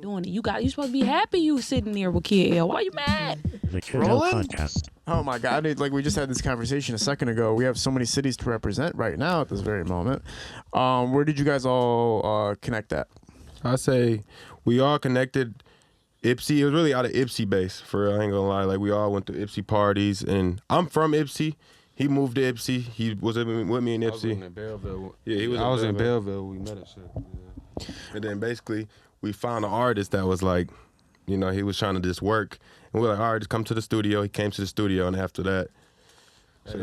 doing it. You supposed to be happy you sitting there with Kid L. Why you mad? The Kid L podcast. Oh my God! Like we just had this conversation a second ago. We have so many cities to represent right now at this very moment. Where did you guys all connect at? I say we all connected. Ypsi, it was really out of Ypsi base. For real, I ain't gonna lie. Like we all went to Ypsi parties, and I'm from Ypsi. He moved to Ypsi. He was with me in Ypsi. I was in Belleville. Yeah, he was. I was in Belleville. We met and shit. Yeah. And then basically we found an artist that was like, you know, he was trying to just work, and we were like, all right, just come to the studio. He came to the studio, and after that. So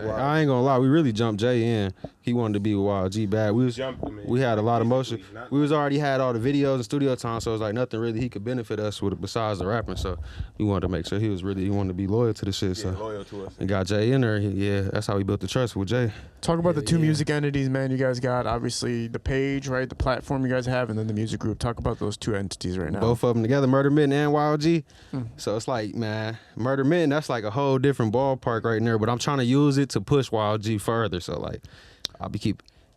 I ain't gonna lie, we really jumped Jay in. He wanted to be with YLG bad. We had a lot of motion. We already had all the videos and studio time, so it was like nothing really he could benefit us with besides the rapping. So we wanted to make sure he wanted to be loyal to the shit. So loyal to us. And got Jay in there. Yeah, that's how we built the trust with Jay. Talk about the two music entities, man. You guys got obviously the page, right? The platform you guys have, and then the music group. Talk about those two entities right now. Both of them together, Murder Mitten and YLG. So it's like, man, Murder Mitten, that's like a whole different ballpark right there. But I'm trying to use it to push YLG further. So like, I'll be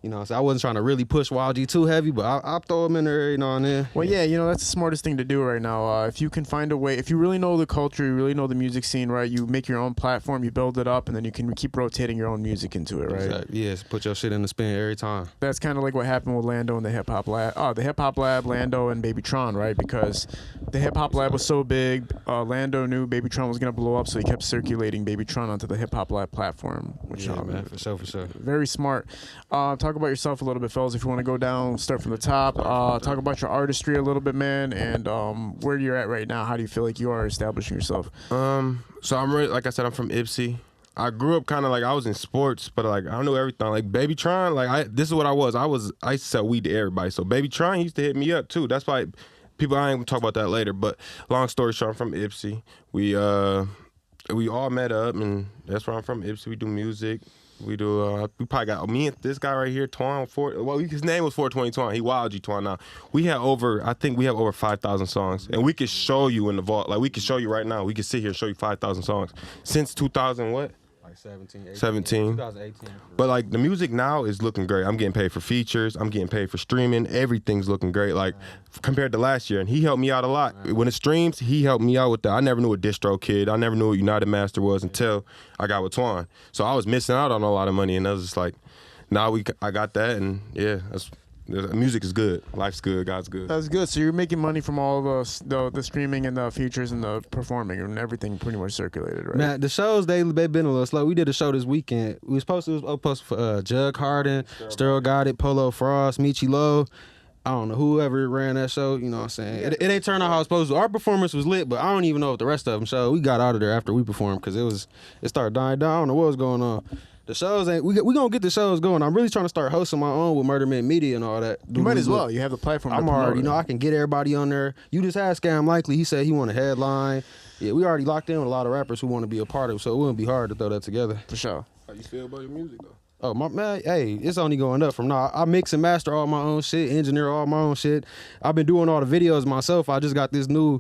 so I wasn't trying to really push YLG too heavy, but I'll throw him in there every now and then. Well, yeah, that's the smartest thing to do right now. If you can find a way, if you really know the culture, you really know the music scene, right? You make your own platform, you build it up, and then you can keep rotating your own music into it, right? Exactly. Yes, put your shit in the spin every time. That's kind of like what happened with Lando and the Hip Hop Lab. The Hip Hop Lab, Lando, and BabyTron, right? Because the Hip Hop Lab was so big, Lando knew BabyTron was gonna blow up, so he kept circulating BabyTron onto the Hip Hop Lab platform. Which, man, for sure. Very smart. Talk about yourself a little bit, fellas. If you want to go down, start from the top. Talk about your artistry a little bit, man, and where you're at right now. How do you feel like you are establishing yourself? So I'm really, like I said, I'm from Ypsi. I grew up kind of like I was in sports, but like I don't know everything. Like BabyTron, like this is what I was. I used to sell weed to everybody. So BabyTron used to hit me up too. That's why people. I ain't gonna talk about that later. But long story short, I'm from Ypsi. We all met up, and that's where I'm from. Ypsi. We do music. We do. We probably got me and this guy right here, Twon. His name was 420 Twon. He YLG Twon now. I think we have over 5,000 songs, and we could show you in the vault. Like we could show you right now. We could sit here and show you 5,000 songs since 2000 what? Like 17. 2018. But like the music now is looking great. I'm getting paid for features. I'm getting paid for streaming. Everything's looking great. Like compared to last year, and he helped me out a lot. When it streams, he helped me out with that. I never knew what Distro Kid. I never knew what United Master was until I got with Twon. So I was missing out on a lot of money, and I was just like, now I got that, and yeah, the music is good. Life's good. God's good. That's good. So you're making money from all the streaming and the features and the performing and everything pretty much circulated, right? Man, the shows, they've been a little slow. We did a show this weekend. It was supposed for Jug Harden, Sterl Got It, Polo Frost, Michi Low. I don't know, whoever ran that show, you know what I'm saying? It ain't turned out how it's supposed to. Our performance was lit, but I don't even know if the rest of them showed. We got out of there after we performed because it started dying down. I don't know what was going on. The shows we gonna get the shows going. I'm really trying to start hosting my own with Murder Mint Media and all that. You might as well. You have the platform. I'm already, I can get everybody on there. You just had Scam Likely. He said he want a headline. Yeah, we already locked in with a lot of rappers who want to be a part of it, so it wouldn't be hard to throw that together. For sure. How you feel about your music though? Oh my man, hey, it's only going up from now. I mix and master all my own shit, engineer all my own shit. I've been doing all the videos myself. I just got this new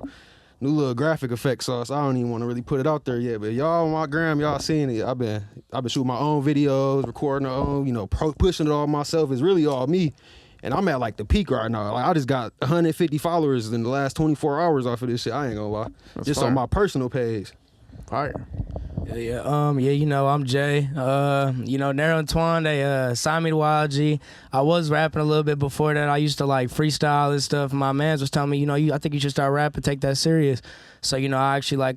little graphic effect sauce. I don't even want to really put it out there yet, but y'all on my gram, y'all seen it. I've been shooting my own videos, recording my own, pushing it all myself. It's really all me, and I'm at like the peak right now. Like I just got 150 followers in the last 24 hours off of this shit. I ain't gonna lie, just on my personal page. Fire. Yeah, I'm Jay. N3RO and Twon, they signed me to YLG. I was rapping a little bit before that. I used to like freestyle and stuff. My mans was telling me, I think you should start rapping, take that serious. So, I actually I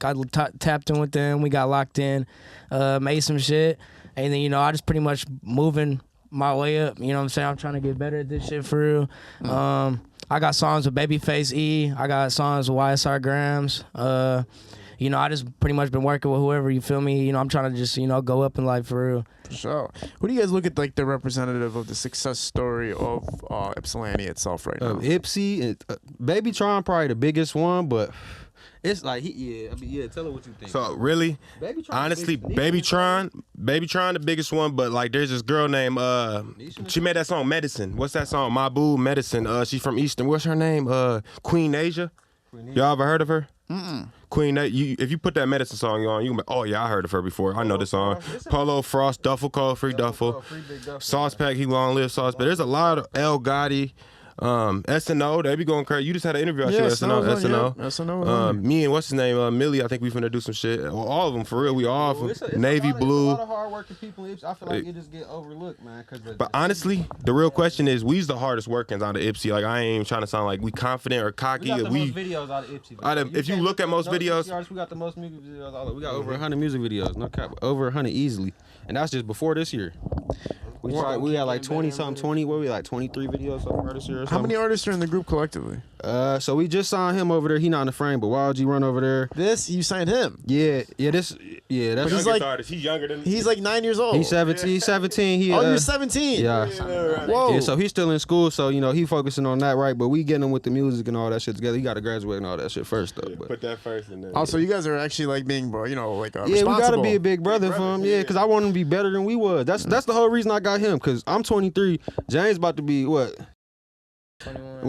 tapped in with them. We got locked in, made some shit. And then, I just pretty much moving my way up. You know what I'm saying? I'm trying to get better at this shit for real. I got songs with Babyface E. I got songs with YSR Grams. I just pretty much been working with whoever, you feel me? I'm trying to just, go up in life for real. For sure. Who do you guys look at like the representative of the success story of Ypsilanti itself right now? Ypsi and BabyTron probably the biggest one, but it's like tell her what you think. So really, honestly, BabyTron the biggest one, but like there's this girl named she made that song Medicine. What's that song? My Boo Medicine. She's from Eastern. What's her name? Queen Asia. Y'all ever heard of her? Queen, if you put that Medicine song on, you can be, oh yeah, I heard of her before. I know this song. Polo Frost, Duffel Code, Free Duffel. Sauce Pack, He Long Live Sauce. But there's a lot of El Gotti. SNO, they be going crazy. You just had an interview. I Yeah, SNO. SNO's on, SNO. yeah. SNO was on. Me and what's his name, Millie. I think we finna do some shit. Well, all of them for real. We all from It's navy blue. a lot of hard-working people in Ypsi. I feel like it just get overlooked, man. But honestly, the real question is, we's the hardest workers out of Ypsi. Like, I ain't even trying to sound like we confident or cocky. we got the most videos out of Ypsi. If you look at most videos, we got the most music videos. We got over 100 music videos. No cap, over 100 easily, and that's just before this year. We had like 20 something, 20. What we like 23 videos so far this year. Or How many artists are in the group collectively? So we just signed him over there. He not in the frame, but YLG run over there. You signed him. That's He's like- artist. He's younger than He's like 9 years old. he's 17. He's 17. He, you're 17. Yeah. Whoa. Yeah, so he's still in school, so he focusing on that, right? But we getting him with the music and all that shit together. He got to graduate and all that shit first, though. But Put that first in there. Also, you guys are actually like being, like yeah, we responsible. gotta be a big brother for him, yeah, because I want him to be better than we was. That's the whole reason I got him, because I'm 23. James about to be what? 21.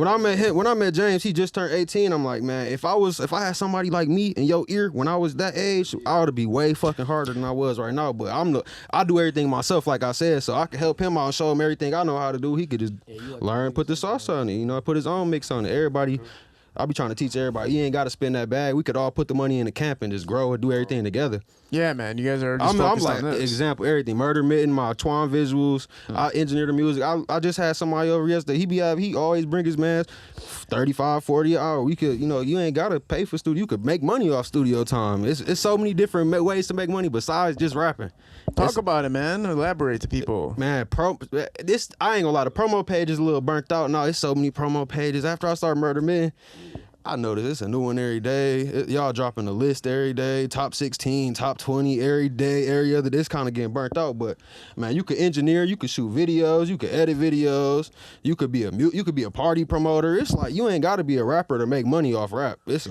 When I met James, he just turned 18. I'm like, man, if I had somebody like me in your ear when I was that age, I ought to be way fucking harder than I was right now. But I do everything myself, like I said, so I can help him out and show him everything I know how to do. He could just learn, put the sauce on it, put his own mix on it. Everybody. I be trying to teach everybody. You ain't got to spend that bag. We could all put the money in the camp and just grow and do everything together. Yeah, man. You guys are just I'm focused like, on this. example, everything. Murder Mitten, my Twon visuals. I engineer the music. I just had somebody over yesterday. He always bring his man 35, 40 an hour. We could, you ain't got to pay for studio. You could make money off studio time. It's so many different ways to make money besides just rapping. Talk about it, man. Elaborate to people. Man, I ain't gonna lie. The promo page is a little burnt out now. It's so many promo pages. After I start Murder Mitten, I notice it's a new one every day. Y'all dropping a list every day, top 16, top 20 every day, every other. This kind of getting burnt out. But man, you could engineer, you could shoot videos, you could edit videos, you could be a party promoter. It's like you ain't got to be a rapper to make money off rap. It's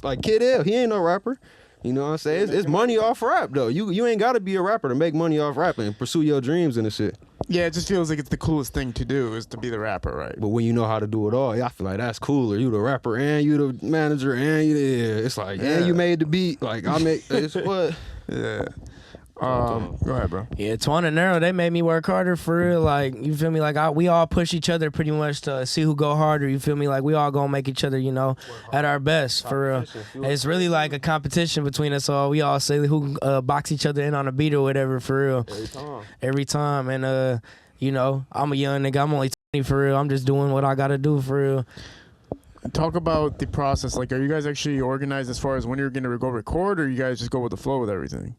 like Kid L. He ain't no rapper. You know what I'm saying? It's money off rap though. You ain't got to be a rapper to make money off rap and pursue your dreams and the shit. Yeah, it just feels like it's the coolest thing to do is to be the rapper, right? But when you know how to do it all, I feel like that's cooler. You the rapper and you the manager and it's like, and you made the beat. Like it's what? Yeah. Go ahead, bro. Yeah, Twon and N3RO, they made me work harder for real. Like, you feel me? Like, we all push each other pretty much to see who go harder. You feel me? Like, we all gonna make each other, at our best for real. It's really like a competition between us all. We all say who can box each other in on a beat or whatever for real. Every time. And I'm a young nigga. I'm only 20 for real. I'm just doing what I gotta do for real. Talk about the process. Like, are you guys actually organized as far as when you're gonna go record, or you guys just go with the flow with everything?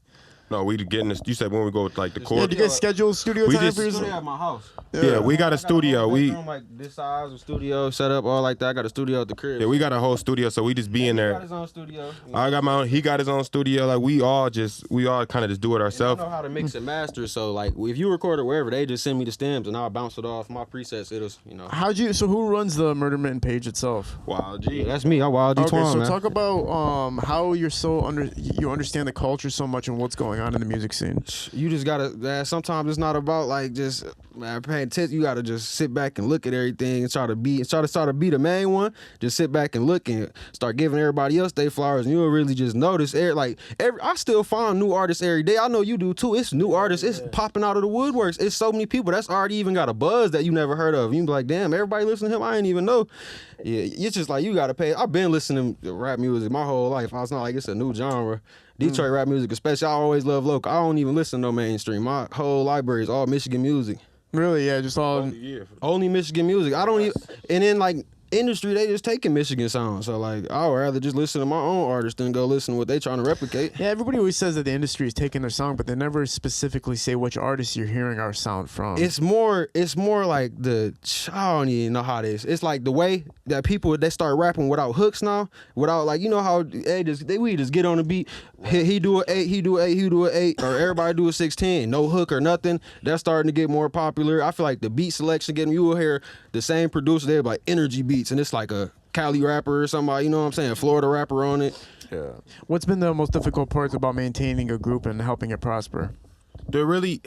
No, we getting this. You said when we go with like the Yeah, chord. do you guys schedule studio time for yourself? Studio at my house. Yeah, we got a studio. We like this size of studio set up all like that. I got a studio at the crib. Yeah, we got a whole studio, so we just be in He got there. his own studio. I got my own. He got his own studio. Like we all kind of just do it I ourselves. know how to mix and master, so like if you record it wherever, they just send me the stems and I'll bounce it off my presets. So who runs the Murder Mitten page itself? YLG. That's me. I YLG Okay, Twon, so man. talk about how you're you understand the culture so much and what's going on in the music scene. You just gotta. Sometimes it's not about like just paying attention. You gotta just sit back and look at everything and try to be the main one. Just sit back and look and start giving everybody else their flowers, and you'll really just notice. I still find new artists every day. I know you do too. It's new artists. It's popping out of the woodworks. It's so many people that's already even got a buzz that you never heard of. You be like, damn, everybody listen to him. I ain't even know. Yeah, it's just like you gotta pay. I've been listening to rap music my whole life. It's not like it's a new genre. Detroit rap music, especially. I always love local. I don't even listen to no mainstream. My whole library is all Michigan music. Really? Yeah, just all. Only Michigan music. I don't even. And then like industry, they just taking Michigan sounds. So like, I would rather just listen to my own artists than go listen to what they trying to replicate. Yeah, everybody always says that the industry is taking their song, but they never specifically say which artists you're hearing our sound from. It's more like I don't even know how it is. It's like the way that people they start rapping without hooks now, without like how we just get on the beat. He do an 8, he do an 8, he do an 8, or everybody do a 16, no hook or nothing. That's starting to get more popular. I feel like the beat selection you will hear the same producer there like energy beats, and it's like a Cali rapper or somebody, Florida rapper on it. Yeah. What's been the most difficult parts about maintaining a group and helping it prosper? They're really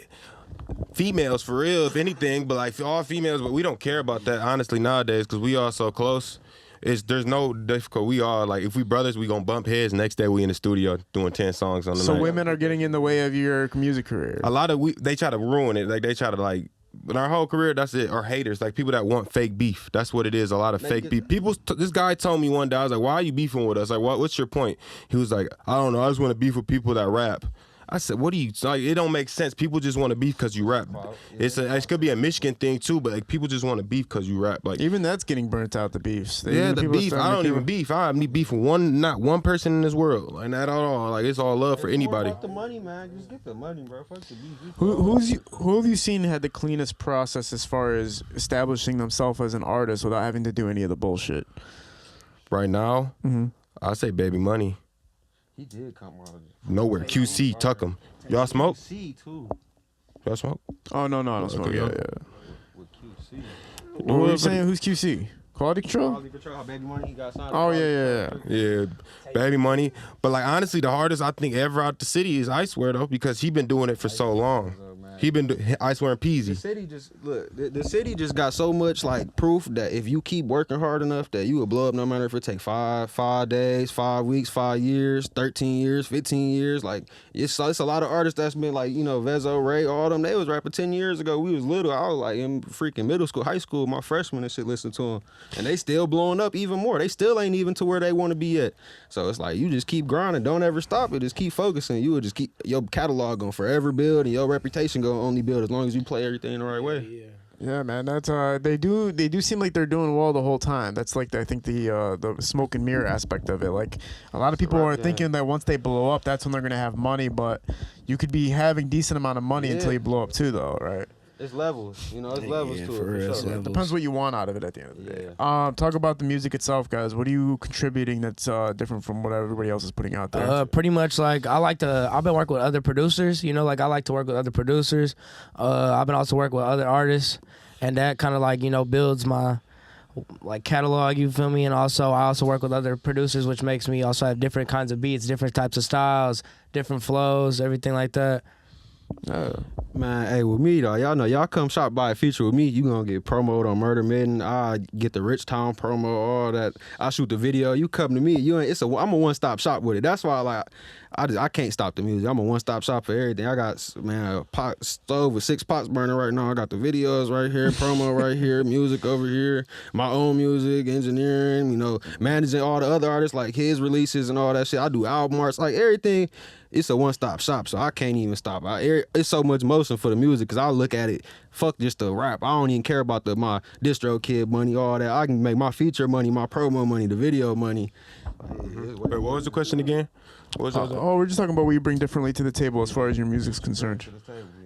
females for real, if anything, but like all females, but we don't care about that honestly nowadays because we all so close. There's no difficult. We all like if we brothers, we gonna bump heads. Next day we in the studio doing 10 songs on the night. So women are getting in the way of your music career. A lot of they try to ruin it. Like they try to like in our whole career, that's it. Or haters, like people that want fake beef. That's what it is. A lot of fake beef. This guy told me one day, I was like, "Why are you beefing with us? Like, what's your point?" He was like, "I don't know. I just want to beef with people that rap." I said, "What do you like? It don't make sense. People just want to beef because you rap. It could be a Michigan thing too, but like people just want to beef because you rap. Like even that's getting burnt out. The beefs. The beef. I don't even beef. I need beef with not one person in this world, like not at all. Like it's all love for anybody. Fuck the money, man. Just get the money, bro. Fuck the beef. Who have you seen had the cleanest process as far as establishing themselves as an artist without having to do any of the bullshit? Right now, I say Baby Money. He did come out of Nowhere. QC, tuck him. Y'all smoke? QC too. Y'all smoke? Oh no, I don't smoke. Yeah. With QC. What were you saying? Who's QC? Quality Control? Quality Control. How Baby Money he got signed. Oh yeah. Yeah, Baby Money. But like honestly, the hardest I think ever out the city is Icewear though, because he been doing it for so long. He been Icewear and Peasy. The city just got so much like proof that if you keep working hard enough, that you will blow up. No matter if it take 5 days, 5 weeks, 5 years, 13 years, 15 years. Like it's a lot of artists that's been like Vezo, Ray, all them. They was rapping 10 years ago. We was little. I was like in freaking middle school, high school. My freshman and shit listened to them, and they still blowing up even more. They still ain't even to where they want to be yet. So it's like you just keep grinding. Don't ever stop it. Just keep focusing. You will just keep your catalog gonna forever build, and your reputation gonna only build as long as you play everything the right way. Yeah, man. That's they do seem like they're doing well the whole time. That's like I think the smoke and mirror aspect of it. Like a lot of people are thinking that once they blow up, that's when they're gonna have money. But you could be having decent amount of money until you blow up too, though, right? It's levels, it's levels to it. For sure. Depends what you want out of it at the end of the day. Talk about the music itself, guys. What are you contributing that's different from what everybody else is putting out there? Pretty much like I've been working with other producers. Like I like to work with other producers. I've been also working with other artists, and that kind of like builds my like catalog. You feel me? And also I also work with other producers, which makes me also have different kinds of beats, different types of styles, different flows, everything like that. Man, hey, with me though, y'all know y'all come shop by a feature with me, you gonna get promoted on Murder Midden. I get the Rich Town promo, all that. I shoot the video. You come to me, I'm a one-stop shop with it. That's why I can't stop the music. I'm a one-stop shop for everything. I got a pot stove with 6 pots burning right now. I got the videos right here, promo right here, music over here, my own music, engineering, managing all the other artists, like his releases and all that shit. I do album arts, like everything. It's a one-stop shop, so I can't even stop. It's so much motion for the music, because I look at it, fuck just the rap. I don't even care about my distro kid money, all that. I can make my feature money, my promo money, the video money. Wait, what was the question again? We're just talking about what you bring differently to the table as far as your music's concerned.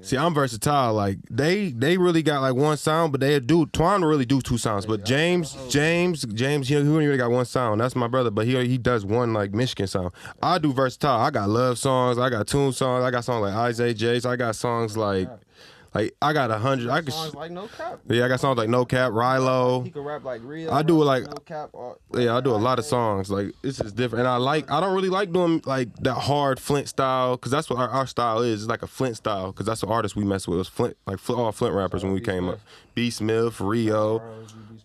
See, I'm versatile. Like they really got like one sound, but Twon really do 2 sounds. But James, he only really got one sound. That's my brother, but he does one like Michigan sound. I do versatile. I got love songs, I got tune songs, I got songs like Isaiah Jace, I got songs like I got 100. I could songs like No Cap. Yeah, I got songs like No Cap, Rilo. He can rap like real. I do it like No Cap. I do a lot of songs. Like this is different, and I don't really like doing like that hard Flint style, because that's what our style is. It's like a Flint style, because that's the artists we mess with. It was Flint, like all Flint rappers when we came up. B Smith, Rio,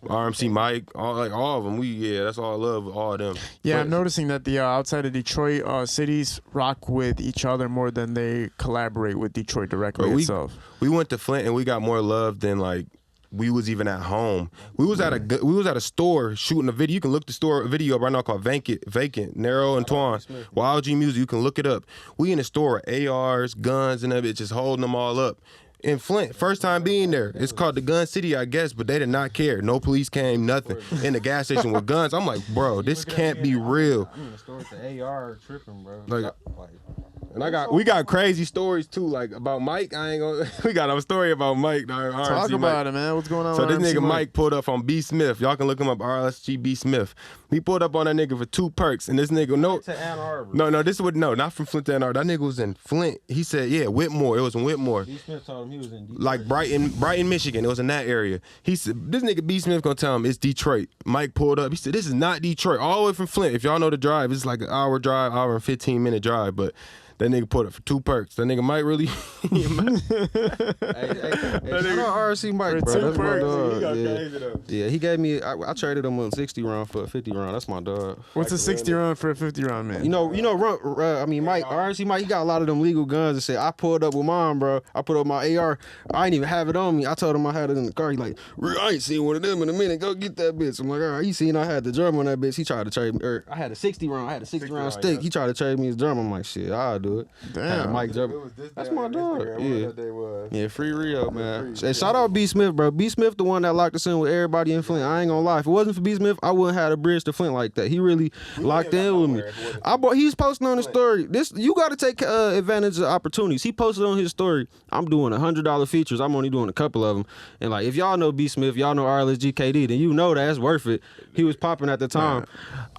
RMC Mike, all of them. That's all I love, all of them. Yeah, I'm noticing that the outside of Detroit cities rock with each other more than they collaborate with Detroit directly itself. We went to Flint and we got more love than like we was even at home. We was at a store shooting a video. You can look the store video up right now called Vacant, N3RO and Twon. YLG Music, you can look it up. We in the store with ARs, guns, and everything, just holding them all up. In Flint, first time being there. It's called the Gun City, I guess, but they did not care. No police came, nothing. In the gas station with guns. I'm like, bro, this can't be real. I'm in the store with the AR tripping, bro. And we got crazy stories too, like about Mike. We got a story about Mike. Talk about it, man. What's going on? So this nigga Mike pulled up on B Smith. Y'all can look him up, RSG B Smith. He pulled up on that nigga for 2 perks, and this nigga to Ann Arbor. Not from Flint to Ann Arbor. That nigga was in Flint. He said, yeah, Whitmore. It was in Whitmore. B Smith told him he was in Detroit. Like Brighton, Michigan. It was in that area. He said, this nigga B Smith gonna tell him it's Detroit. Mike pulled up. He said, this is not Detroit. All the way from Flint. If y'all know the drive, it's like an hour and 15-minute drive, but That nigga put it for 2 perks. That nigga might really. Hey, shout out RC Mike, bro. That's my dog. Yeah, he gave me. I traded him a 60 round for a 50 round. That's my dog. What's a 60 round for a 50 round, man? You know, Mike, RC Mike, he got a lot of them legal guns and shit. I pulled up with mine, bro. I put up my AR. I ain't even have it on me. I told him I had it in the car. He like, I ain't seen one of them in a minute. Go get that bitch. I'm like, all right, you seen I had the drum on that bitch. He tried to trade me. I had a 60 round. I had a 60 round stick. Yeah. He tried to trade me his drum. I'm like, shit, I'll do it. Damn. Mike drum. That's my dog. Yeah, free Rio, man. Hey, shout out B Smith, bro. B Smith, the one that locked us in with everybody in Flint. I ain't gonna lie. If it wasn't for B Smith, I wouldn't have a bridge to Flint like that. He really locked in with me. He's posting on his story. You got to take advantage of opportunities. He posted on his story, I'm doing $100 features. I'm only doing a couple of them. And like, if y'all know B Smith, y'all know YLG KD, then you know that's worth it. He was popping at the time.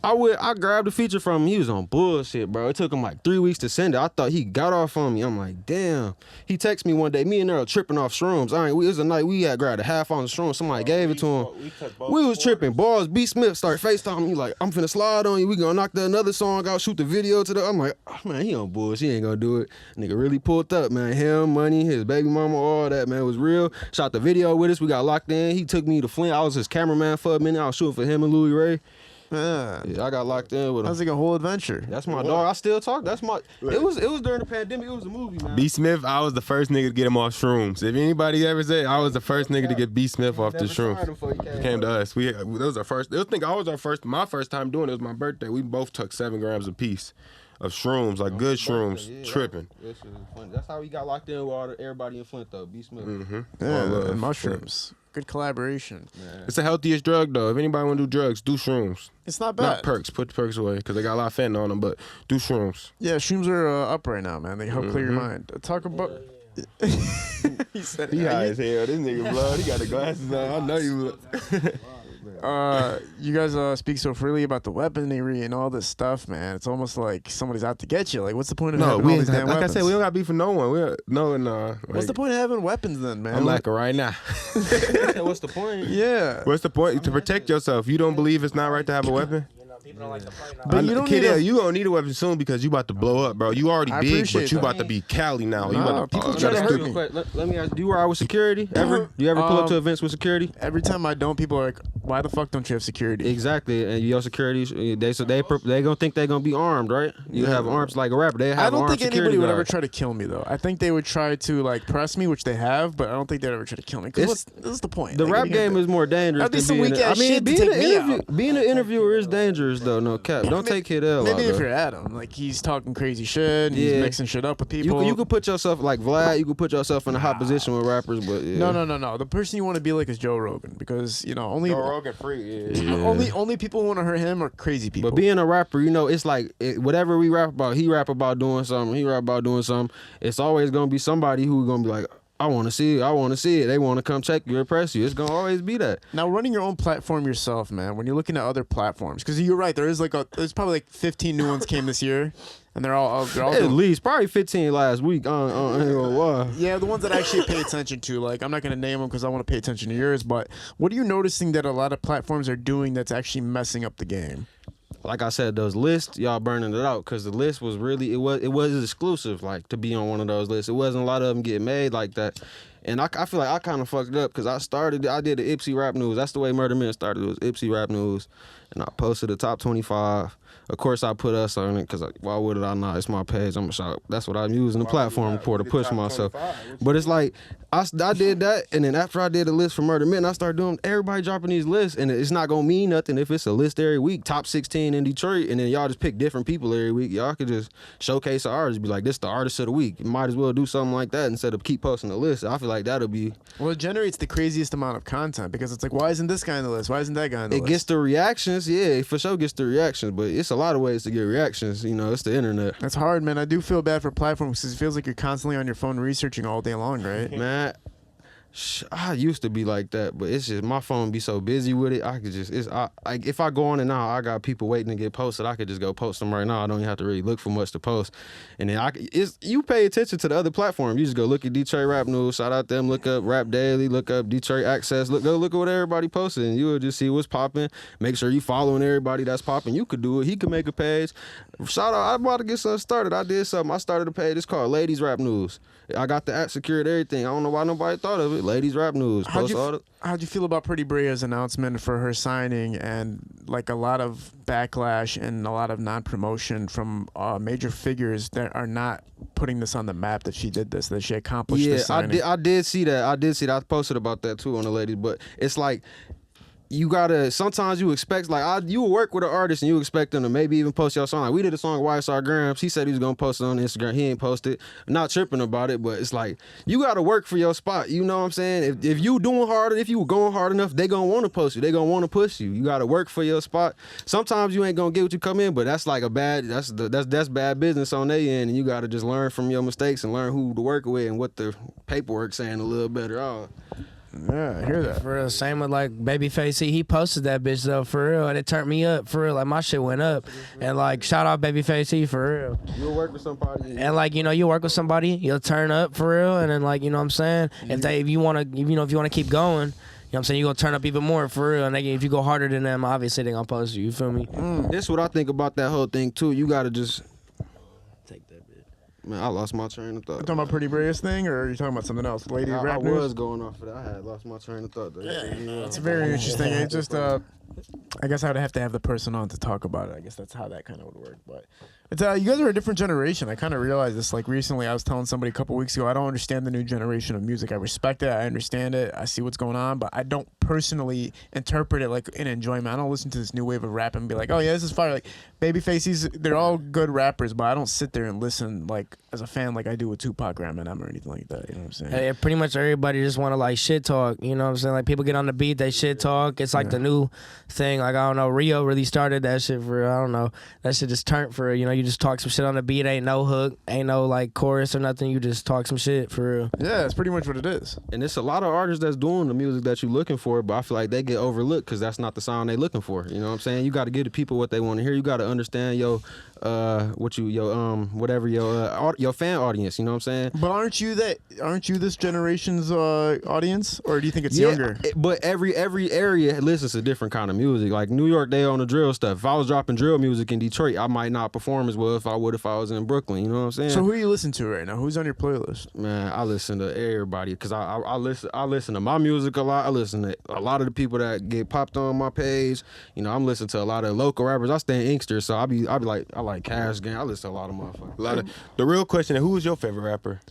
I grabbed a feature from him. He was on bullshit, bro. It took him like 3 weeks to send it. I thought he got off on me. I'm like, damn. He texted me one day. Me and N3RO tripping off shrooms. It was a night we had grabbed a half on the shrooms. Somebody gave it to him. We was tripping. Balls. B Smith started FaceTiming me like, I'm finna slide on you. We gonna knock another song out, shoot the video to the. I'm like, oh, man, he on bullshit. He ain't gonna do it. Nigga really pulled up, man. Him, money, his baby mama, all that, man. It was real. Shot the video with us. We got locked in. He took me to Flint. I was his cameraman for a minute. I was shooting for him and Louis Ray. Yeah, I got locked in with him. That's like a whole adventure. That's my dog. I still talk. That's my. It was during the pandemic. It was a movie, man. B Smith, I was the first nigga to get him off shrooms. If anybody ever said I was the first nigga to get B Smith off the shrooms, he came to us. That was our first. I think I was my first time doing it. It was my birthday. We both took 7 grams apiece of shrooms, like good shrooms, tripping. That's how we got locked in with everybody in Flint, though. B Smith. Mm-hmm. Yeah, and mushrooms. Good collaboration. Man. It's the healthiest drug, though. If anybody want to do drugs, do shrooms. It's not bad. Not perks. Put the perks away because they got a lot of fentanyl on them, but do shrooms. Yeah, shrooms are up right now, man. They help clear your mind. Talk about... He said he high as hell. This nigga blood. He got the glasses on. I know you... You guys speak so freely about the weaponry and all this stuff, man. It's almost like somebody's out to get you. Like, what's the point of having all these damn weapons? Like I said, we don't got beef for no one. What's the point of having weapons then, man? I'm like right now. What's the point? Yeah. What's the point? To protect yourself. You don't believe it's not right to have a weapon? People don't like to fight now. But you don't you gonna need a weapon soon because you about to blow up, bro. You already big, but you about to be Cali now. You about to, people try to hurt me. Let me ask, do you ride with security ever? Do you ever pull up to events with security? Every time I don't, people are like, why the fuck don't you have security? Exactly, and your security, they gonna think they gonna be armed, right? You have arms like a rapper. They have I don't armed think anybody would guard. ever try to kill me though. I think they would try to like press me, which they have, but I don't think they'd ever try to kill me. Because what's the point? The like, rap game is more dangerous than being. Being an interviewer is dangerous though. No cap. Don't take hit L. Maybe if you're Adam, like he's talking crazy shit, and he's mixing shit up with people. You could put yourself like Vlad. You could put yourself in a hot position with rappers, but no. The person you want to be like is Joe Rogan because only Joe Rogan free. Only people who want to hurt him are crazy people. But being a rapper, it's like whatever we rap about, he rap about doing something. He rap about doing something. It's always gonna be somebody who's gonna be like, I want to see it. I want to see it. They want to come check you, impress you. It's going to always be that. Now, running your own platform yourself, man, when you're looking at other platforms, because you're right, there's probably like 15 new ones came this year, and they're all at least probably 15 last week. Yeah, the ones that I actually pay attention to. Like, I'm not going to name them because I want to pay attention to yours, but what are you noticing that a lot of platforms are doing that's actually messing up the game? Like I said, those lists, y'all burning it out because the list was really it was exclusive, like to be on one of those lists. It wasn't a lot of them getting made like that, and I feel like I kind of fucked it up because I did the Ypsi rap news. That's the way Murder Men started. It was Ypsi rap news, and I posted the top 25. Of course, I put us on it because why would I not? It's my page. I'm a shop. That's what I'm using the platform for to push myself. But it's like I did that, and then after I did a list for Murder Men, I started doing everybody dropping these lists, and it's not gonna mean nothing if it's a list every week, top 16 in Detroit, and then y'all just pick different people every week. Y'all could just showcase an artist, be like, this the artist of the week. You might as well do something like that instead of keep posting the list. I feel like that'll be. Well, it generates the craziest amount of content because it's like, why isn't this guy on the list? Why isn't that guy on the list? It gets the reactions, yeah, it for sure gets the reactions, but it's a lot of ways to get reactions. It's the internet. That's hard, man. I do feel bad for platforms because it feels like you're constantly on your phone researching all day long, right? Man, I used to be like that, but it's just my phone be so busy with it. I could just if I go on and now I got people waiting to get posted. I could just go post them right now. I don't even have to really look for much to post. And then you pay attention to the other platform. You just go look at Detroit Rap News, shout out them, look up Rap Daily, look up Detroit Access, go look at what everybody posted, and you will just see what's popping. Make sure you following everybody that's popping. You could do it. He could make a page. Shout out, I'm about to get something started. I did something. I started a page. It's called Ladies Rap News. I got the app secured, everything. I don't know why nobody thought of it. Ladies Rap News. How'd you feel about Pretty Bria's announcement for her signing and like a lot of backlash and a lot of non-promotion from major figures that are not putting this on the map that she did this, that she accomplished this signing? I did see that. I posted about that too on the ladies, but it's like, you gotta, sometimes you expect, like, you work with an artist and you expect them to maybe even post your song. Like, we did a song with YSR Grams. He said he was gonna post it on Instagram. He ain't posted. Not tripping about it, but it's like, you gotta work for your spot. You know what I'm saying? If you doing harder, if you going hard enough, they gonna wanna post you. They gonna wanna push you. You gotta work for your spot. Sometimes you ain't gonna get what you come in, but that's like that's bad business on their end, and you gotta just learn from your mistakes and learn who to work with and what the paperwork's saying a little better. Yeah, I hear that. For real, same with like Babyface. He posted that bitch though, for real, and it turned me up, for real. Like my shit went up, and like shout out Babyface, for real. You'll work with somebody, and like you work with somebody, you'll turn up for real, and then like you know what I'm saying. If you wanna keep going. You know what I'm saying? You're going to turn up even more, for real. And if you go harder than them, obviously they're going to post you. You feel me? This is what I think about that whole thing, too. You got to just... Take that bit. Man, I lost my train of thought. You talking about Pretty Bria's thing, or are you talking about something else? Lady Rap News? I was going off of that. I had lost my train of thought. It's very interesting. It just... I guess I would have to have the person on to talk about it. I guess that's how that kind of would work. But it's, you guys are a different generation. I kind of realized this. Like recently, I was telling somebody a couple weeks ago, I don't understand the new generation of music. I respect it. I understand it. I see what's going on, but I don't personally interpret it like in enjoyment. I don't listen to this new wave of rap and be like, oh yeah, this is fire. Like Babyface, they're all good rappers, but I don't sit there and listen like as a fan like I do with Tupac or Eminem or anything like that. You know what I'm saying? Hey, pretty much everybody just want to like shit talk. You know what I'm saying? Like people get on the beat, they shit talk. It's like the new thing. Like I don't know, Rio really started that shit for real. I don't know. That shit just turned for real. You know, you just talk some shit on the beat. Ain't no hook, ain't no like chorus or nothing. You just talk some shit for real. Yeah, that's pretty much what it is. And it's a lot of artists that's doing the music that you're looking for, but I feel like they get overlooked because that's not the sound they looking for. You know what I'm saying? You got to give the people what they want to hear. You got to understand your fan audience. You know what I'm saying? But aren't you this generation's audience, or do you think it's younger? But every area listens to different kind of music. Like New York, they on the drill stuff. If I was dropping drill music in Detroit, I might not perform as well if I would if I was in Brooklyn. You know what I'm saying? So who you listen to right now? Who's on your playlist? Man, I listen to everybody because I listen to my music a lot. I listen to a lot of the people that get popped on my page. You know, I'm listening to a lot of local rappers. I stay in Inkster, so I be like, I like Cash Gang. I listen to a lot of motherfuckers. The real question is, who is your favorite rapper?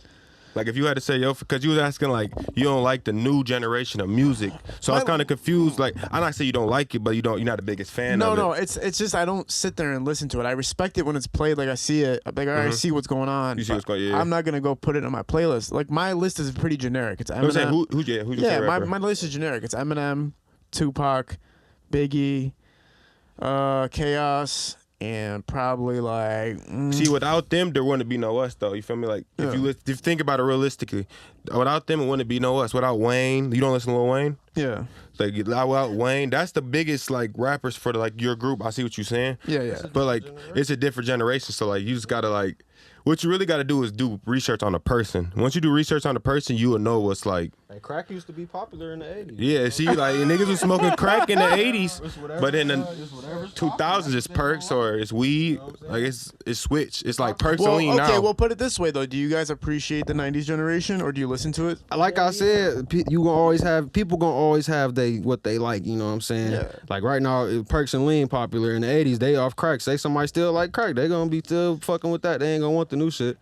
Like, if you had to say, because you was asking, like, you don't like the new generation of music. So I was kind of confused. Like, I'm not saying you don't like it, but you're not the biggest fan of it. No, it's just I don't sit there and listen to it. I respect it when it's played. Like, I see it. Like, I see what's going on. You see what's going on, yeah. I'm not going to go put it on my playlist. Like, my list is pretty generic. It's Eminem. I'm saying, who's your favorite rapper? My list is generic. It's Eminem, Tupac, Biggie, Chaos, and probably like see, without them there wouldn't be no us though. You feel me? Like if you think about it realistically, without them it wouldn't be no us. Without Wayne, you don't listen to Lil Wayne? Yeah. Like without Wayne, that's the biggest like rappers for the, like your group. I see what you're saying. Yeah. But like it's a different generation, so like you just gotta like what you really gotta do is do research on a person. Once you do research on a person, you will know what's like. Hey, crack used to be popular in the 80s. Yeah, see, like niggas was smoking crack in the 80s, but in the 2000s it's perks or it's weed. Like it's switch. It's like perks and lean now. Okay, well put it this way though. Do you guys appreciate the 90s generation or do you listen to it? Like I said, people gonna always have what they like. You know what I'm saying? Yeah. Like right now, perks and lean popular in the 80s. They off crack. Say somebody still like crack, they gonna be still fucking with that. They ain't gonna want the new shit.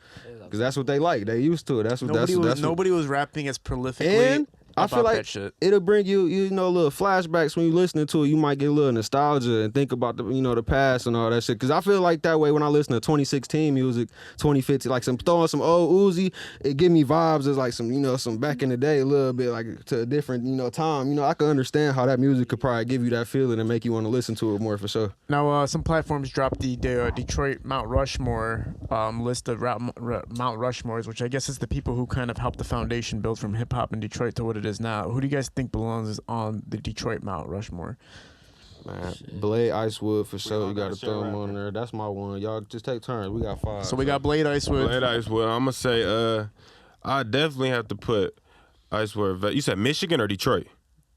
Because that's what they like. They used to it. Nobody was rapping as prolifically. And I feel like that shit. It'll bring you little flashbacks when you listening to it. You might get a little nostalgia and think about the past and all that shit. Because I feel like that way when I listen to 2016 music, 2015, like throwing some old Uzi, it give me vibes as like some back in the day a little bit, like to a different time. I can understand how that music could probably give you that feeling and make you want to listen to it more for sure. Now, some platforms dropped the Detroit Mount Rushmore list of Mount Rushmores, which I guess is the people who kind of helped the foundation build from hip hop in Detroit to what it it is now. Who do you guys think belongs on the Detroit Mount Rushmore? Man, Blade Icewood for sure. You got to throw him on there. That's my one. Y'all just take turns. We got 5. So we got Blade Icewood. Blade Icewood. I'm gonna say I definitely have to put Icewood. You said Michigan or Detroit?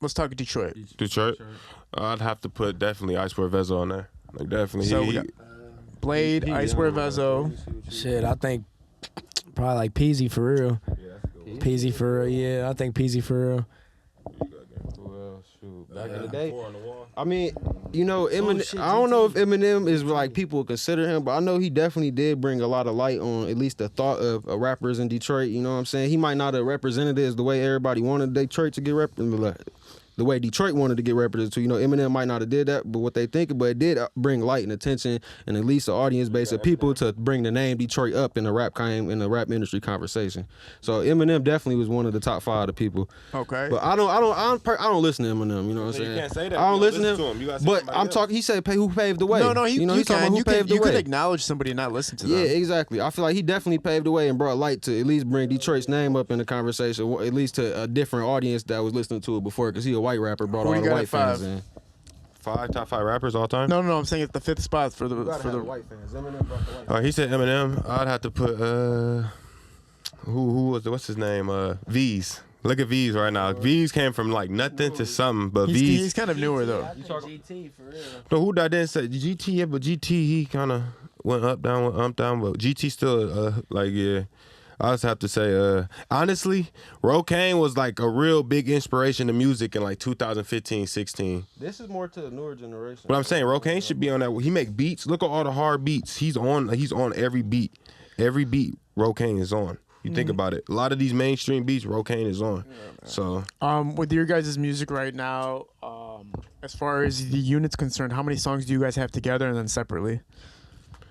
Let's talk Detroit. Detroit. I'd have to put definitely Icewear Vezo on there. Like definitely. So we got Blade, Icewear Vezo. Shit, I think probably like Peasy for real. Peasy for real, yeah. I think Peasy for real. Well, shoot. Back in the day. I mean, you know, Eminem. I don't know if Eminem is like people consider him, but I know he definitely did bring a lot of light on at least the thought of rappers in Detroit. You know what I'm saying? He might not have represented it as the way everybody wanted Detroit to get represented. The way Detroit wanted to get represented to, you know, Eminem might not have did that, but what they think, but it did bring light and attention and at least the audience base of people to bring the name Detroit up in the rap industry conversation. So Eminem definitely was one of the top 5 of the people. Okay. But I don't listen to Eminem. You know what I'm saying? You can't say that. I don't listen to him. You gotta say But somebody I'm else. talking. He said, "Who paved the way?" No, you know, he's talking about who paved the you way. could acknowledge somebody and not listen to them. Yeah, exactly. I feel like he definitely paved the way and brought light to at least bring Detroit's name up in the conversation, at least to a different audience that was listening to it before, because he a white rapper, brought Who all you the got white at 5? fans in. Top 5 rappers all time. No, I'm saying it's the 5th spot for the white fans. Eminem brought the white He said Eminem. I'd have to put who was what's his name? V's. Look at V's right now. V's came from like nothing to something, but He's V's. kind of newer though. GT for real. No, who that didn't say GT? Yeah, but GT he kind of went up down, but GT still like yeah. I just have to say, honestly, Rocaine was like a real big inspiration to music in like 2015, 16. This is more to the newer generation. But I'm saying Rocaine should be on that. He make beats. Look at all the hard beats. He's on every beat. Every beat Rocaine is on. You think about it. A lot of these mainstream beats, Rocaine is on. So with your guys' music right now, as far as the unit's concerned, how many songs do you guys have together and then separately?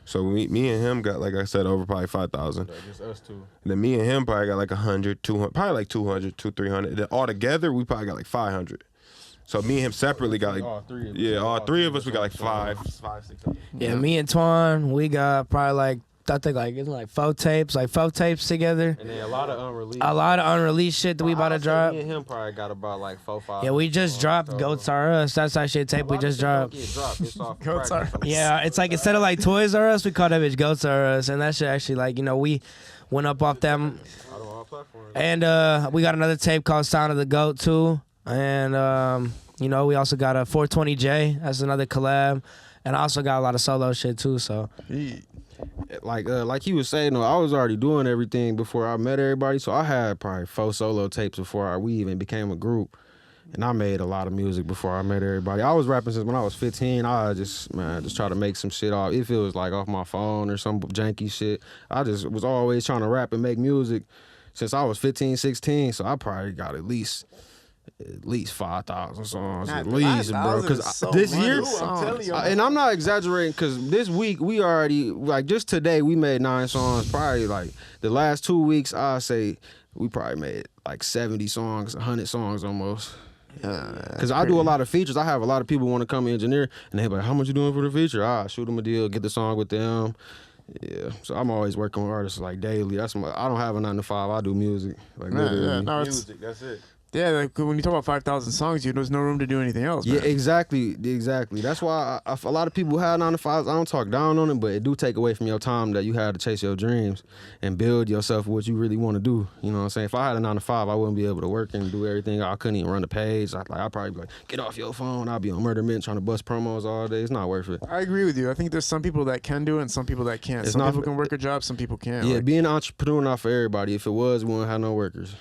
So me and him got, like I said, over probably 5,000. Just us two. And then me and him probably got like 100, 200, probably like 200, 300. Then all together, we probably got like 500. So me and him separately got like, All three of us. yeah, all 3 of us, we got like 600. Yeah, me and Twon, we got probably like, I think like it's like 4 tapes together. And then a lot of unreleased. A lot of unreleased shit that we about to drop. Me and him probably got about like 4, 5. Yeah, we just dropped Goats R Us. That's actually a tape we just dropped. It's off Goats R Us. Yeah, it's like instead of like Toys R Us, we call that bitch Goats R Us, and that shit actually like, you know, we went up off them. And we got another tape called Sound of the Goat too, and you know, we also got a 420J. That's another collab, and I also got a lot of solo shit too. So. Like he was saying, though, I was already doing everything before I met everybody, so I had probably 4 solo tapes before we even became a group, and I made a lot of music before I met everybody. I was rapping since when I was 15. I just try to make some shit off. If it was like off my phone or some janky shit, I just was always trying to rap and make music since I was 15, 16. So I probably got at least 5,000 songs, at least, bro. Because this year, I'm telling you, and I'm not exaggerating, because this week we already, like, just today we made 9 songs. Probably like the last 2 weeks, I say we probably made like 70 songs, 100 songs almost. Because I do a lot of features. I have a lot of people want to come engineer, and they be like, "How much you doing for the feature?" I shoot them a deal, get the song with them. Yeah, so I'm always working with artists like daily. I don't have a 9 to 5. I do music, like literally. no, Music, that's it. Yeah, like when you talk about 5,000 songs, there's no room to do anything else. Yeah, Man. exactly. That's why a lot of people who have 9 to 5s, I don't talk down on it, but it do take away from your time that you had to chase your dreams and build yourself what you really want to do. You know what I'm saying? If I had a 9 to 5, I wouldn't be able to work and do everything. I couldn't even run the page. I'd probably be like, get off your phone. I'll be on Murder Mint trying to bust promos all day. It's not worth it. I agree with you. I think there's some people that can do it and some people that can't. Some people can work a job, some people can't. Yeah, like, being an entrepreneur not for everybody. If it was, we wouldn't have no workers.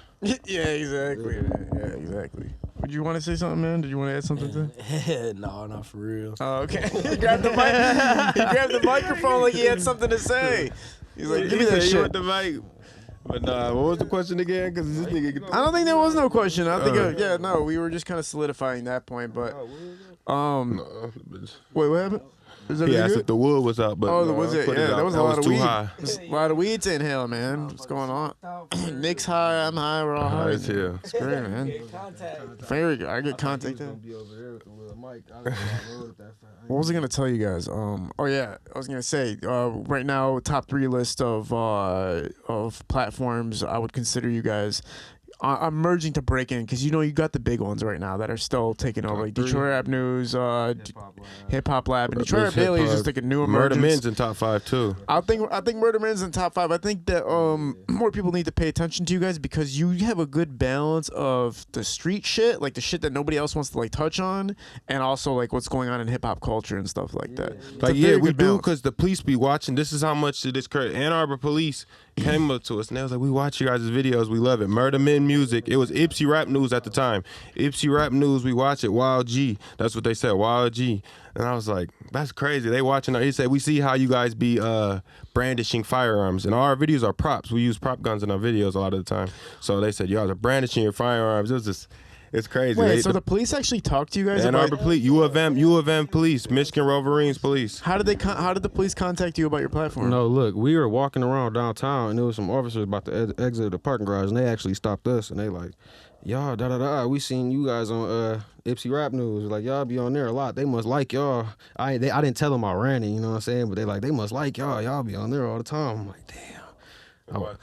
yeah, exactly. Yeah, exactly. Would you want to say something, man? Did you want to add something to? No, not for real. Oh, okay. He grabbed the mic. He grabbed the microphone like he had something to say. He's like, give me that shit. The mic. But what was the question again? Because this nigga. I don't think there was no question. I think we were just kind of solidifying that point. But wait, what happened? Is that He asked good? if the wood was out, but Was it? Yeah, that was a lot of too weed. high. There's a lot of weed to inhale, man. What's going on? Nick's high, I'm high, we're all high. It's here. It's great, man. Very good. I get contact. What was I gonna tell you guys? I was gonna say right now top 3 list of platforms. I would consider you guys emerging to break in? Because you got the big ones right now that are still taking over, like Detroit Rap News, Hip Hop Lab, and Detroit Rap Daily is just like a new emergence. Murder Min's in top 5 too. I think Murder Min's in top 5. I think that more people need to pay attention to you guys because you have a good balance of the street shit, like the shit that nobody else wants to like touch on, and also like what's going on in hip hop culture and stuff like that. Like we do because the police be watching. This is how much it is crazy. Ann Arbor police came up to us and they was like, we watch you guys' videos, we love it. Murder Men Music, it was Ypsi Rap News at the time. Ypsi Rap News, we watch it. YLG, that's what they said, YLG. And I was like, that's crazy. They watching. He said, we see how you guys be brandishing firearms, and all our videos are props. We use prop guns in our videos a lot of the time. So they said, y'all are brandishing your firearms. It was just. It's crazy. Wait, so the police actually talk to you guys Ann about Arbor Police, U of M Police, Michigan Wolverines Police. how did the police contact you about your platform? No, look, we were walking around downtown, and there was some officers about to exit the parking garage, and they actually stopped us, and they like, y'all, we seen you guys on Ypsi Rap News. Like, y'all be on there a lot. They must like y'all. I didn't tell them I ran it, you know what I'm saying? But they must like y'all. Y'all be on there all the time. I'm like, damn.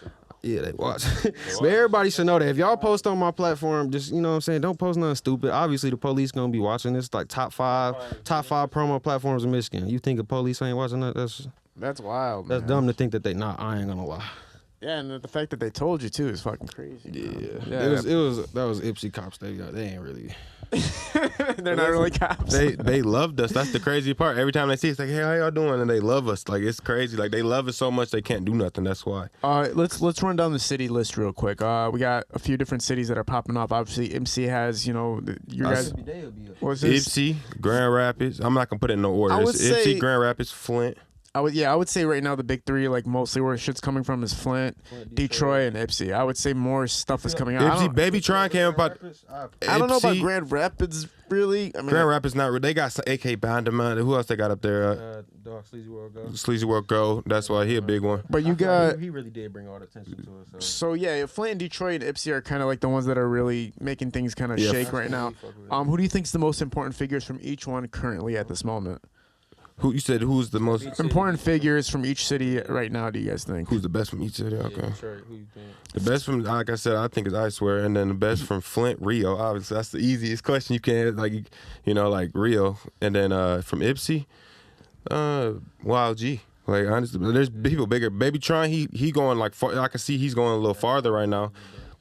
Yeah, they watch. But everybody should know that if y'all post on my platform, just, you know what I'm saying, don't post nothing stupid. Obviously, the police gonna be watching this, like top five promo platforms in Michigan. You think the police ain't watching that? That's wild. That's man. dumb to think that they not. I ain't gonna lie. Yeah, and the fact that they told you too is fucking crazy. Yeah. That was Ypsi cops. They ain't really. They're not really cops. They loved us. That's the crazy part. Every time they see us, like, hey, how y'all doing? And they love us. Like, it's crazy. Like, they love us so much they can't do nothing. That's why. Let's run down the city list real quick. We got a few different cities that are popping up. Obviously, Ypsi has, you guys. What's this? Ypsi, Grand Rapids. I'm not gonna put it in no order. I would It's say- Ypsi, Grand Rapids, Flint. I would say right now the big three, like mostly where shit's coming from, is Flint, Detroit, and Ypsi. I would say more stuff is coming out. Ypsi, BabyTron came about. I don't know about Ypsi, Grand Rapids really. I mean, Grand Rapids not. They got some AK Bandama. Who else they got up there? Dog Sleazy World Go. Sleazy World Go. That's why he a big one. but you got. He really did bring all the attention to us. So yeah, Flint, Detroit, and Ypsi are kind of like the ones that are really making things kind of Yeah. shake right now. Who do you think's the most important figures from each one currently at this moment? Who you said? Who's the most Important figures from each city right now? Do you guys think? Who's the best from each city? Okay. Who you think? The best from, like I said, I think is I Swear, and then the best from Flint, Rio. Obviously, that's the easiest question you can, like, like Rio, and then from Ypsi, YLG. Like, honestly, there's people bigger. BabyTron, he going like far, I can see he's going a little farther right now,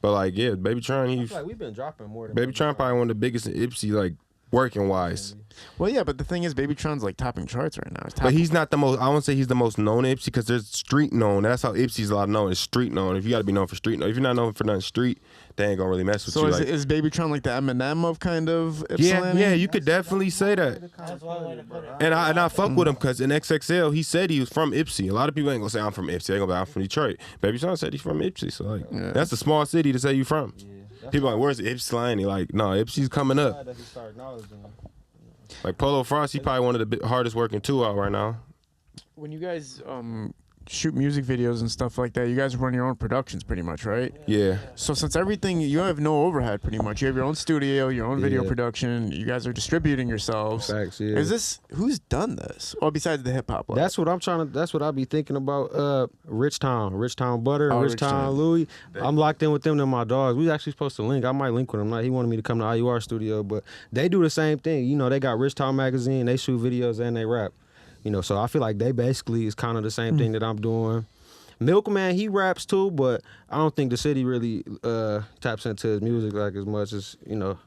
but like yeah, BabyTron, I feel like we've been dropping more than BabyTron probably one of the biggest in Ypsi, like working wise. Well, yeah, but the thing is, BabyTron's like topping charts right now. But he's not the most. I won't say he's the most known Ypsi because there's street known. That's how Ypsi's a lot known. It's street known. If you got to be known for street known. If you're not known for nothing street, they ain't gonna really mess with So you. is BabyTron like the Eminem of kind of Ypsilanti? Yeah, you could definitely say that. And I fuck with him because in XXL he said he was from Ypsi. A lot of people ain't gonna say I'm from Ypsi. They gonna be I'm from Detroit. BabyTron said he's from Ypsi. So like that's a small city to say you from. People like where's Ypsilanti? Like no, Ypsi's coming up. Like Polo Frost, he probably one of the hardest working two out right now. When you guys shoot music videos and stuff like that, you guys run your own productions pretty much, right? Yeah. So since everything, you have no overhead pretty much. You have your own studio, your own video production. You guys are distributing yourselves. Facts, yeah. Who's done this? Well, besides the hip hop. That's what I'm trying to. That's what I be thinking about. Rich Town Butter, Rich Town Louis. I'm locked in with them. They're my dogs. We actually supposed to link. I might link with them. Like, he wanted me to come to IUR studio, but they do the same thing. You know, they got Rich Town magazine. They shoot videos and they rap. You know, so I feel like they basically is kind of the same thing that I'm doing. Milkman, he raps too, but I don't think the city really taps into his music like as much as, you know.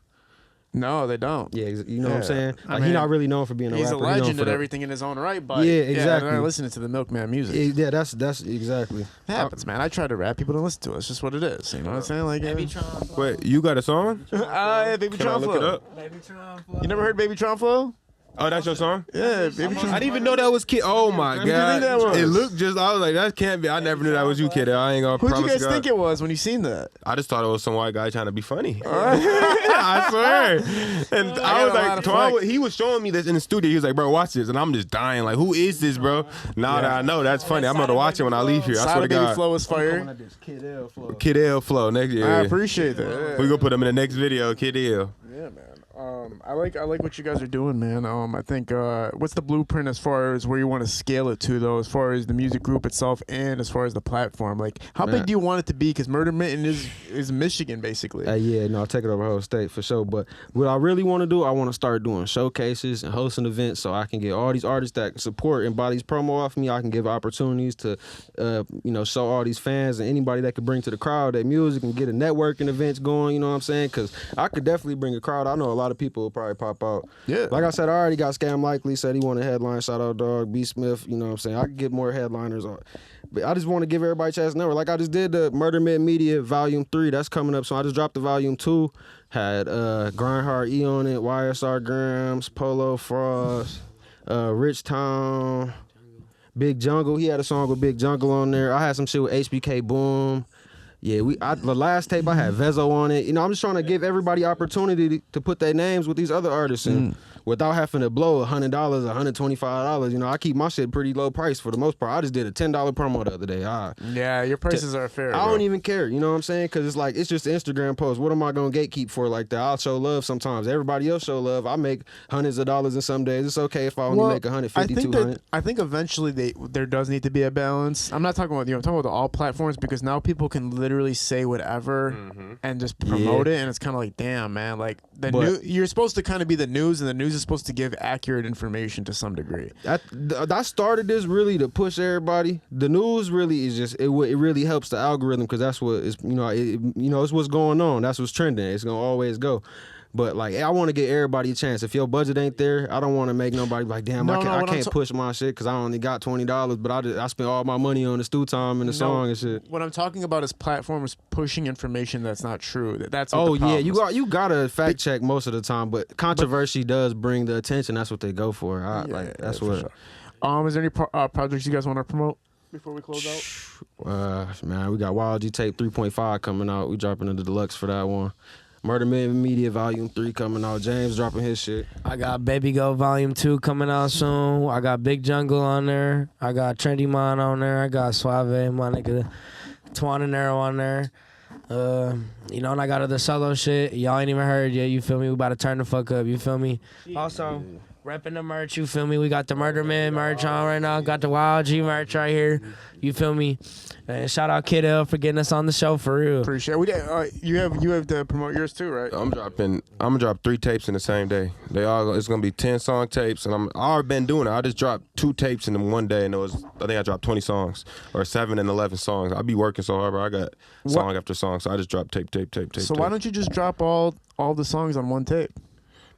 No, they don't. Yeah, you know what I'm saying? I Like, mean, he's not really known for being a He's rapper. a legend at that. everything in his own right, but Yeah, exactly. they're not listening to the Milkman music. Yeah, that's exactly. It happens, man. I try to rap. People don't listen to it. It's just what it is. You know what I'm saying? Like, Wait, you got a song? yeah, BabyTron Can I look Flow. it up? You never heard BabyTron Flow? Oh, that's your song? Yeah, BabyTron. I didn't even know that was Kid. Oh my Who do you god! think that was? It looked just. I was like, that can't be. I never knew that was you, Kid. I ain't gonna Who'd promise you guys God. think it was when you seen that? I just thought it was some white guy trying to be funny. I swear. And I was got a lot like, of Twon, flack. he was showing me this in the studio. He was like, bro, watch this. And I'm just dying. Like, who is this, bro? Now that I know, that's funny. I'm going to watch it when I leave here. I swear to Side of Baby God. Flow was fire. Kid L flow. Kid L Flow next year. I appreciate that. We going to put him in the next video, Kid L. Yeah, man. I like what you guys are doing, man. I think what's the blueprint as far as where you want to scale it to, though, as far as the music group itself and as far as the platform? Like, how big do you want it to be? Because Murder Mitten is Michigan, basically. Yeah, no, I'll take it over the whole state for sure. But what I really want to do, I want to start doing showcases and hosting events so I can get all these artists that support and buy these promo off me. I can give opportunities to, show all these fans and anybody that could bring to the crowd their music and get a networking events going. You know what I'm saying? Because I could definitely bring a crowd. I know a lot of people will probably pop out. Yeah. Like I said, I already got Scam Likely said he wanted a headline. Shout out Dog, B Smith. You know what I'm saying? I could get more headliners. But I just want to give everybody a chance to know. Like I just did the Murder Mitten Media Volume 3. That's coming up. So I just dropped the Volume 2. Had Grindhard E on it, YSR Grams, Polo Frost, Rich Town, Big Jungle. He had a song with Big Jungle on there. I had some shit with HBK Boom. Yeah, the last tape I had Vezo on it. You know, I'm just trying to give everybody opportunity to put their names with these other artists and without having to blow $100, $125. You know, I keep my shit pretty low price for the most part. I just did a $10 promo the other day. Yeah, your prices are fair. I don't even care. You know what I'm saying? Because it's like, it's just an Instagram post. What am I going to gatekeep for like that? I'll show love sometimes. Everybody else show love. I make hundreds of dollars in some days. It's okay if I only make 150, 200. I think eventually there does need to be a balance. I'm not talking about I'm talking about all platforms because now people can literally say whatever and just promote it, and it's kind of like, damn, man, like you're supposed to kind of be the news, and the news is supposed to give accurate information to some degree. I started this really to push everybody. The news really is just it really helps the algorithm because that's what is it's what's going on. That's what's trending. It's gonna always go. But like, I want to get everybody a chance. If your budget ain't there, I don't want to make nobody like, damn, I can't push my shit because I only got $20. But I spent all my money on the stew time and the song and shit. What I'm talking about is platforms pushing information that's not true. That's you gotta fact check most of the time, but controversy does bring the attention. That's what they go for. That's what. Sure. Is there any projects you guys want to promote before we close out? Man, we got YLG tape 3.5 coming out. We dropping into deluxe for that one. Murder Mitten Media Volume 3 coming out. James dropping his shit. I got Baby Go Volume 2 coming out soon. I got Big Jungle on there. I got Trendy Mon on there. I got Suave, my nigga, Twon and N3RO on there. And I got other solo shit. Y'all ain't even heard yet. You feel me? We about to turn the fuck up. You feel me? Also, repping the merch. You feel me? We got the Murder Mitten merch on right now. Got the YLG merch right here. You feel me? And shout out Kid L for getting us on the show for real. Appreciate it. You have to promote yours too, right? I'm gonna drop 3 tapes in the same day. It's gonna be 10-song tapes, and I already been doing it. I just dropped 2 tapes in one day, and I think I dropped 20 songs or 7 and 11 songs. I be working so hard, but I got song after song, so I just dropped tape. So why don't you just drop all the songs on one tape?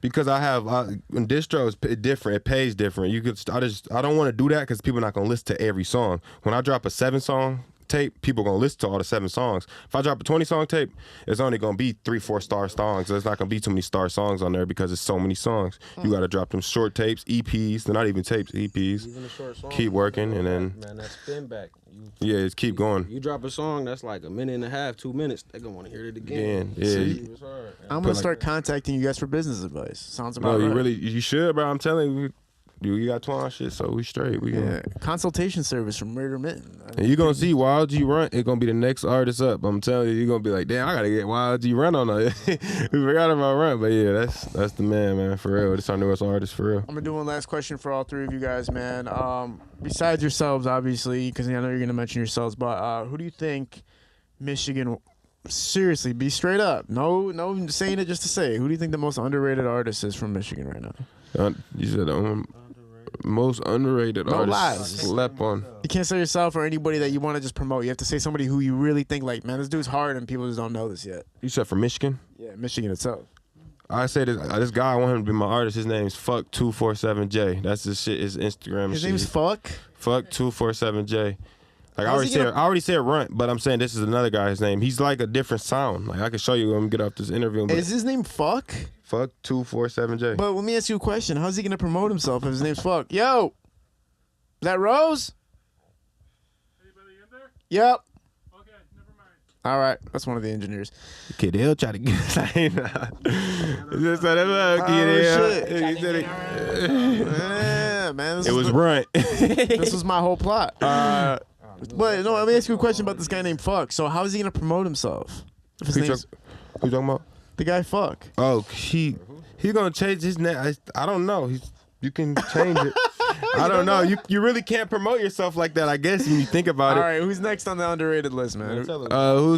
Because when distro is different, it pays different. I don't want to do that because people are not gonna listen to every song. When I drop a 7-song tape, people are gonna listen to all the 7 songs. If I drop a 20-song tape, it's only gonna be 3-4 star songs. There's not gonna be too many star songs on there because it's so many songs. You gotta drop them short tapes, EPs. They're not even tapes, EPs. Even the short songs, keep working, and then that spin back. Just keep going. You drop a song that's like a minute and a half, 2 minutes. They're gonna want to hear it again. I'm gonna start contacting you guys for business advice. Sounds about right. You should, bro. I'm telling you. You got Twon shit, so we straight. Consultation service from Murder Mitten. And you gonna see YLG Run. It's gonna be the next artist up. I'm telling you, you're gonna be like, damn, I gotta get YLG Run on it. We forgot about Run, but yeah, that's the man, for real. This our newest artist, for real. I'm gonna do one last question for all 3 of you guys, man. Besides yourselves, obviously, because I know you're gonna mention yourselves, but who do you think Michigan? Seriously, be straight up. No, saying it just to say. Who do you think the most underrated artist is from Michigan right now? You said most underrated artist. Slept on. You can't say yourself or anybody that you want to just promote. You have to say somebody who you really think like, man, this dude's hard and people just don't know this yet. You said from Michigan? Yeah, Michigan itself. I say this guy, I want him to be my artist. His name's Fuck247J. That's his shit. His Instagram. His name's Fuck? Fuck247J. Like I already said Runt, but I'm saying this is another guy's name. He's like a different sound. Like I can show you when we get off this interview. Is his name Fuck? Fuck247J. But let me ask you a question. How's he gonna promote himself if his name's Fuck? Yo, is that Rose? Anybody in there? Yep. Okay, never mind. All right, that's one of the engineers. Kid, he'll try to get shit. Yeah, man. It was Runt. This was my whole plot. But no, let me ask you a question about this guy named Fuck. So how is he gonna promote himself? If his name's who you talking about? the guy Fuck. Oh, he He's gonna change his name. I don't know. You can change it. I don't know. You really can't promote yourself like that, I guess, when you think about it. All right, who's next on the underrated list, man? Who's?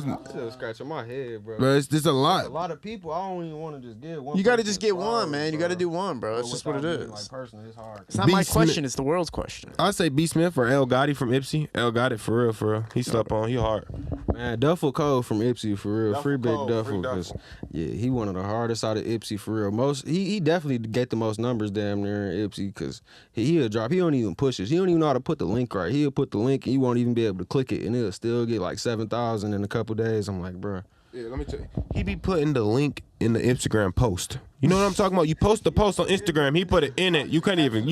I'm still scratching my head, bro. But it's just a A lot. lot of people. I don't even want to just get one. You got to person just get one, flowers, man. You bro. got to do one, bro. It's just what it Without being, is. Like personally, it's hard. It's not my B. Smith. question. It's the world's question. I say B. Smith or L. Gotti from Ypsi. L. Gotti for real. He slept on. He hard. Man, Duffel Cole from Ypsi for real. Duffel Free Big Cole, Duffel. free 'Cause, Duffel. yeah, he one of the hardest out of Ypsi for real. He definitely get the most numbers damn near in Ypsi because he'll drop. He don't even push it. He don't even know how to put the link right. He'll put the link and you won't even be able to click it and it'll still get like 7,000 in a couple days. I'm like, bro. Yeah, let me tell you. He be putting the link in the Instagram post. You know what I'm talking about? You post the post on Instagram, he put it in it. You can't even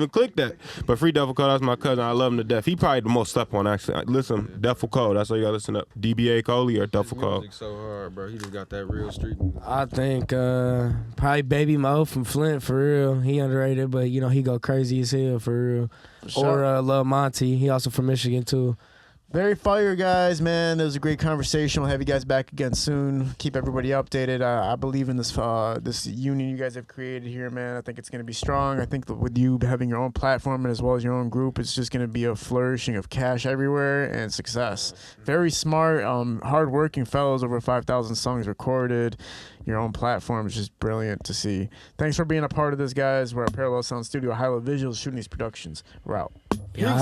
click that. But Free Duffel Cole, that's my cousin. I love him to death. He probably the most slept on, actually. Listen, Duffel Cole, that's all you gotta listen up. DBA Coley or Duffel Cole? Music's so hard, bro. He just got that real street. I think probably Baby Mo from Flint for real. He underrated, but you know he go crazy as hell for real. sure. Or Lil Monty. He also from Michigan too. Very fire, guys, man. It was a great conversation. We'll have you guys back again soon. Keep everybody updated. I believe in this this union you guys have created here, man. I think it's going to be strong. I think that with you having your own platform and as well as your own group, it's just going to be a flourishing of cash everywhere and success. Very smart, hardworking fellows. Over 5,000 songs recorded. Your own platform is just brilliant to see. Thanks for being a part of this, guys. We're at Parallel Sound Studio, High Level Visuals, shooting these productions. We're out. Yeah.